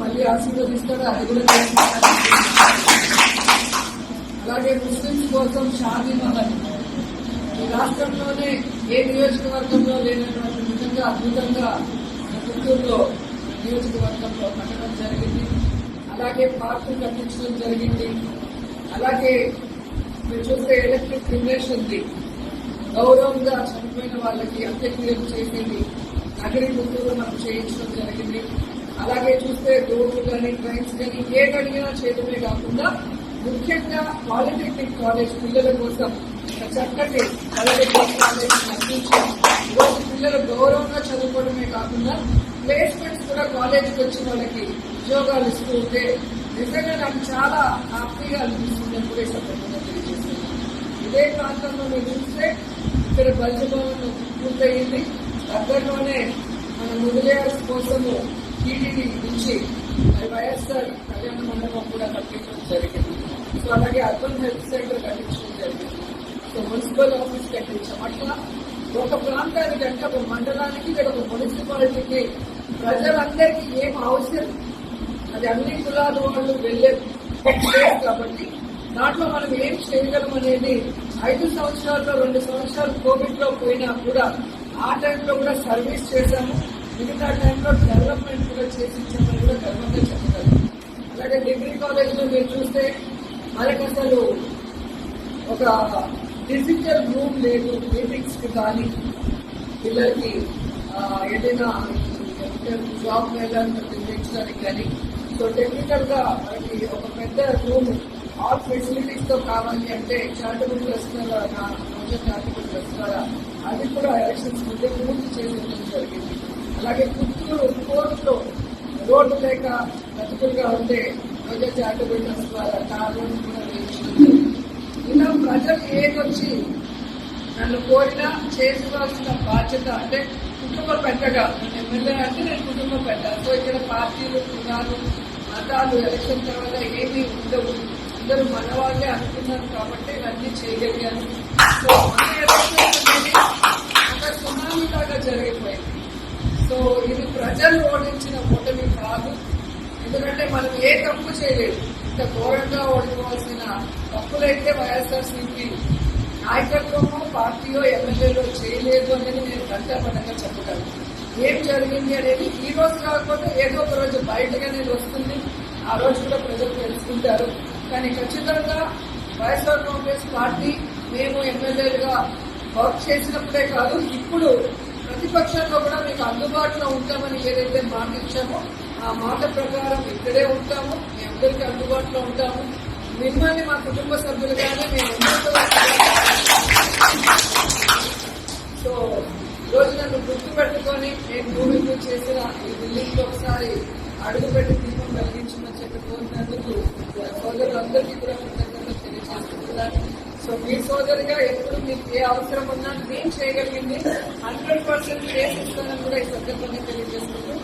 మళ్ళీ ఆశీర్వదిస్తాడు, అది కూడా చేస్తున్నారు. అలాగే ముస్లింస్ కోసం షాదీ మహల్ ఈ రాష్ట్రంలోనే ఏ నియోజకవర్గంలో లేనటువంటి విధంగా అద్భుతంగా గుంటూరులో నియోజకవర్గంలో కట్టడం జరిగింది. అలాగే పార్కులు కట్టించడం జరిగింది. అలాగే మీరు చూస్తే ఎలక్ట్రిక్ జనరేషన్ ఉంది, గౌరవంగా చనిపోయిన వాళ్ళకి అంత్యక్రియలు చేసేది నగరి గుంటూరులో మనం చేయించడం జరిగింది. అలాగే చూస్తే రోడ్లు కానీ ట్రైన్స్ కానీ ఏ అడిగినా చేయడమే కాకుండా ముఖ్యంగా పాలిటెక్నిక్ కాలేజ్ పిల్లల కోసం చక్కటి పాలిటెక్నిక్ కాలేజ్ అందించి ఈరోజు పిల్లలు గౌరవంగా చదువుకోవడమే కాకుండా ప్లేస్మెంట్స్ కూడా కాలేజీకి వచ్చిన వాళ్ళకి ఉద్యోగాలు ఇస్తూ ఉంటే నిజంగా నాకు చాలా హ్యాపీగా అనిపిస్తుంది అని కూడా సందర్భంగా తెలియజేస్తున్నాను. ఇదే ప్రాంతంలో మీరు చూస్తే ఇక్కడ బల్జభవన్ పూర్తయింది. దగ్గరలోనే మన ముదిలేయర్స్ కోసము టీటీడీ నుంచి వైఎస్ఆర్ కళ్యాణ మండపం కూడా కట్టించడం జరిగింది. సో అలాగే అర్బన్ హెల్త్ సెంటర్ కట్టించడం జరిగింది. సో మున్సిపల్ ఆఫీస్ కట్టించాం. అట్లా ఒక ప్రాంతానికి అంటే ఒక మండలానికి లేదా ఒక మున్సిపాలిటీకి ప్రజలందరికీ ఏం అవసరం అది అన్ని కులాల వాళ్ళు వెళ్లే కాబట్టి దాంట్లో మనం ఏం చేయగలం అనేది 5 సంవత్సరాల్లో 2 సంవత్సరాలు కోవిడ్ లో పోయినా కూడా ఆ టైంలో కూడా సర్వీస్ చేశాము. మిగతా టైంలో డెవలప్మెంట్ కూడా చేసి ఇచ్చామని కూడా గర్వంగా చెప్పగలం. అలాగే డిగ్రీ కాలేజ్ లో మీరు చూస్తే మనకి అసలు ఒక డిజిటల్ రూమ్ లేదు మీటింగ్స్ కి కానీ పిల్లలకి ఏదైనా జాబ్ మేళాన్ని నిర్వహించడానికి కానీ. సో టెక్నికల్ గా మనకి ఒక పెద్ద రూమ్ ఆల్ ఫెసిలిటీస్ తో కావాలి అంటే చారిటబుల్ ట్రస్ట్ చారిటబుల్ ట్రస్ట్ ద్వారా అది కూడా ఎలక్షన్స్ ముందే పూర్తి చేయడం జరిగింది. అలాగే పుత్తూరు కోర్టులో రోడ్డు లేక బతుకులుగా ఉంటే రోజా చారిటబుల్ ట్రస్ట్ ద్వారా ఆ రోడ్డు కూడా వేయించింది. ఇలా ప్రజలు ఏదొచ్చి నన్ను కోరినా చేసుకోవాల్సిన బాధ్యత అంటే కుటుంబ పెద్దగా ఎమ్మెల్యే అంటే నేను కుటుంబ పెద్ద. సో ఇక్కడ పార్టీలు కులాలు మతాలు ఎలక్షన్ తర్వాత ఏమీ ఉండవు, అందరూ మన వాళ్ళే అనుకున్నారు కాబట్టి ఇవన్నీ చేయగలిగాను. సో మన ఎలక్షన్ అనేది ఒక సునామీ లాగా జరిగిపోయింది. సో ఇది ప్రజలు ఓడించిన ఓటమి కాదు, ఎందుకంటే మనం ఏ తప్పు చేయలేదు. ఇంత ఘోరంగా ఓడిపోవాల్సిన తప్పులైతే వైఎస్ఆర్సీపీ నాయకత్వమో పార్టీయో ఎమ్మెల్యేలో చేయలేదు అనేది నేను గంటపడంగా చెప్పగలను. ఏం జరిగింది అనేది ఈ రోజు కాకపోతే ఏదో ఒక రోజు బయటగా నేను వస్తుంది, ఆ రోజు కూడా ప్రజలు తెలుసుకుంటారు. కానీ ఖచ్చితంగా వైఎస్ఆర్ కాంగ్రెస్ పార్టీ మేము ఎమ్మెల్యేలుగా వర్క్ చేసినప్పుడే కాదు, ఇప్పుడు ప్రతిపక్షంలో కూడా మీకు అందుబాటులో ఉంటామని ఏదైతే మాట ఇచ్చామో ఆ మాట ప్రకారం ఇక్కడే ఉంటాము, మీ అందరికీ అందుబాటులో ఉంటాము. మిమ్మల్ని మా కుటుంబ సభ్యులుగానే మేము సో ఈరోజు నన్ను గుర్తు పెట్టుకొని నేను భూమికి చేసిన ఈ బిల్డింగ్ ఒకసారి అడుగుపెట్టి దీపం కలిగించమని చెప్పి కోరినందుకు సోదరులందరికీ కూడా కృతజ్ఞతలు తెలియజేస్తున్నాను. సో మీ సోదరిగా ఎప్పుడు మీకు ఏ అవసరం ఉన్నా నేను చేయగలిగింది 100% చేసిస్తానని కూడా ఈ సందర్భంగా తెలియజేస్తున్నాను.